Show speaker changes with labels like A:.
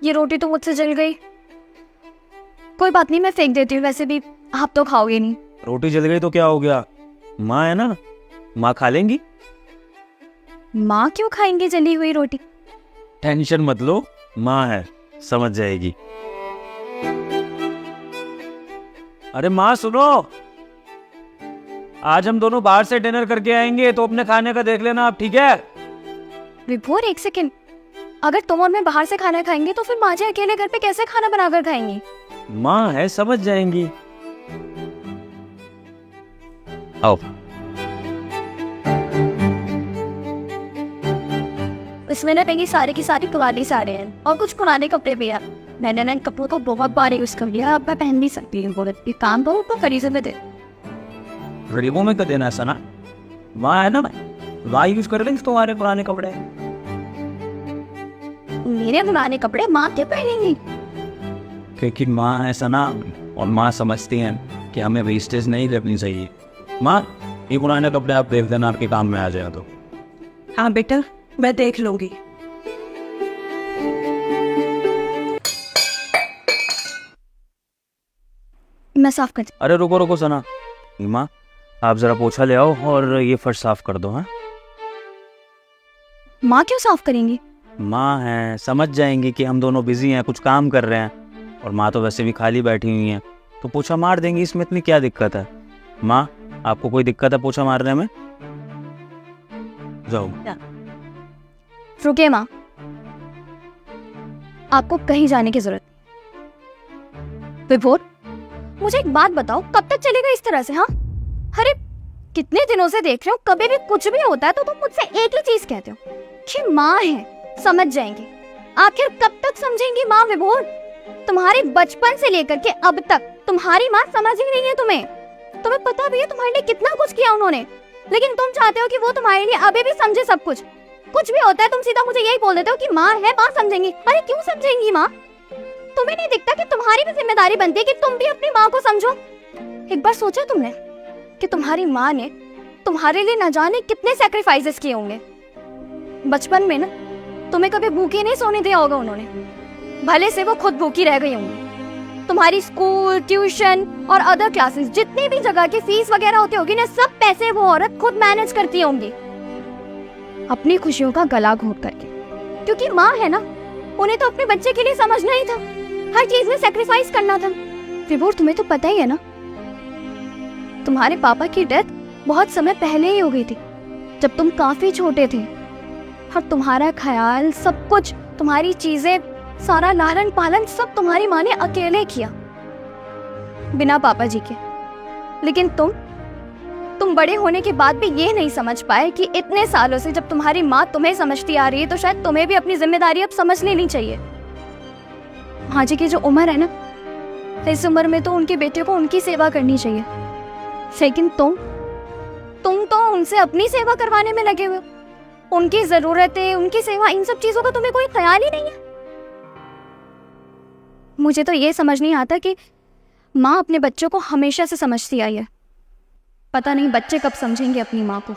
A: ये रोटी तो मुझसे जल गई। कोई बात नहीं, मैं फेंक देती हूँ, वैसे भी आप तो खाओगे नहीं।
B: रोटी जल गई तो क्या हो गया, माँ है ना, माँ खा लेंगी।
A: माँ क्यों खाएंगे जली हुई रोटी?
B: टेंशन मत लो, माँ है, समझ जाएगी। अरे माँ सुनो, आज हम दोनों बाहर से डिनर करके आएंगे तो अपने खाने का देख लेना आप, ठीक है?
A: विभोर एक सेकेंड, अगर तुम और मैं बाहर से खाना खाएंगे तो फिर माँ जी अकेले घर पे कैसे खाना बनाकर खाएंगी?
B: माँ है, समझ जाएंगी। आओ।
A: इसमें ना मेरी सारे की सारी पुरानी साड़े हैं और कुछ पुराने कपड़े भी हैं। मैंने इन कपड़ों को बहुत बार यूज कर लिया, अब मैं पहन नहीं सकती हूँ। ये काम करो तो खरीदे में दे।
B: गरीबों में कर देना ऐसा ना, माँ है ना, माँ यूज कर लेंगे तुम्हारे पुराने कपड़े।
A: मेरे पुराने कपड़े माँ क्यों पहनेंगी?
B: क्योंकि माँ है सना, और माँ समझती हैं कि हमें वेस्टेज नहीं करनी चाहिए। माँ ये पुराने कपड़े आप देख देना, आपके काम में आ जाए तो।
C: हाँ बेटा, मैं देख लूंगी।
A: मैं साफ कर।
B: अरे रुको रुको सना, माँ आप जरा पोछा ले आओ और ये फर्श साफ कर दो। हाँ
A: माँ क्यों साफ करेंगी?
B: माँ है, समझ जाएंगी कि हम दोनों बिजी हैं, कुछ काम कर रहे हैं, और माँ तो वैसे भी खाली बैठी हुई हैं, तो पोछा मार देंगी, इसमें इतनी क्या दिक्कत है? माँ आपको कोई दिक्कत है पोछा मारने में? जाओ।
A: रुके माँ, आपको कहीं जाने की जरूरत नहीं। विभोर मुझे एक बात बताओ, कब तक चलेगा इस तरह से? हाँ अरे कितने दिनों से देख रहे हो, कभी भी कुछ भी होता है तो तुम मुझसे एक ही चीज कहते हो कि माँ है, समझ जाएंगी। आखिर कब तक समझेंगी माँ? विभोर तुम्हारे बचपन से लेकर के अब तक तुम्हारी माँ समझ ही नहीं है तुम्हें। तुम्हें पता भी है तुम्हारे लिए कितना कुछ किया उन्होंने, लेकिन तुम चाहते हो कि वो तुम्हारे लिए अभी भी समझे सब कुछ। कुछ भी होता है तुम सीधा मुझे यही बोल देते हो कि माँ है, माँ समझेंगी। अरे क्यों समझेंगी माँ? तुम्हें नहीं दिखता कि तुम्हारी भी जिम्मेदारी बनती है कि तुम भी अपनी माँ को समझो? एक बार सोचा तुमने कि तुम्हारी माँ ने तुम्हारे लिए न जाने कितने सैक्रिफाइसेस किए होंगे। बचपन में ना तुम्हें कभी भूखे नहीं सोने दिया होगा उन्होंने, भले से वो खुद भूखी रह गई होंगी। तुम्हारी स्कूल, ट्यूशन और अदर क्लासेस, जितनी भी जगह की फीस वगैरह होती होगी ना, सब पैसे वो औरत खुद मैनेज करती होंगी अपनी खुशियों का गला घोट करके। क्योंकि माँ है ना, उन्हें तो अपने बच्चे के लिए समझना ही था, हर चीज में सेक्रीफाइस करना था। विभोर तुम्हें तो पता ही है ना, तुम्हारे पापा की डेथ बहुत समय पहले ही हो गई थी, जब तुम काफी छोटे थे। और तुम्हारा ख्याल, सब कुछ, तुम्हारी चीजें, सारा लालन पालन सब तुम्हारी माँ ने अकेले किया, बिना पापा जी के। लेकिन तुम बड़े होने के बाद भी ये नहीं समझ पाए कि इतने सालों से जब तुम्हारी माँ तुम्हें समझती आ रही है, तो शायद तुम्हें भी अपनी जिम्मेदारी अब समझ लेनी चाहिए। माँ जी की जो उम्र है ना, इस उम्र में तो उनके बेटे को उनकी सेवा करनी चाहिए, लेकिन तुम तो उनसे अपनी सेवा करवाने में लगे हुए हो। उनकी जरूरतें, उनकी सेवा, इन सब चीजों का तुम्हें कोई ख्याल ही नहीं है। मुझे तो ये समझ नहीं आता कि माँ अपने बच्चों को हमेशा से समझती आई है, पता नहीं बच्चे कब समझेंगे अपनी माँ को।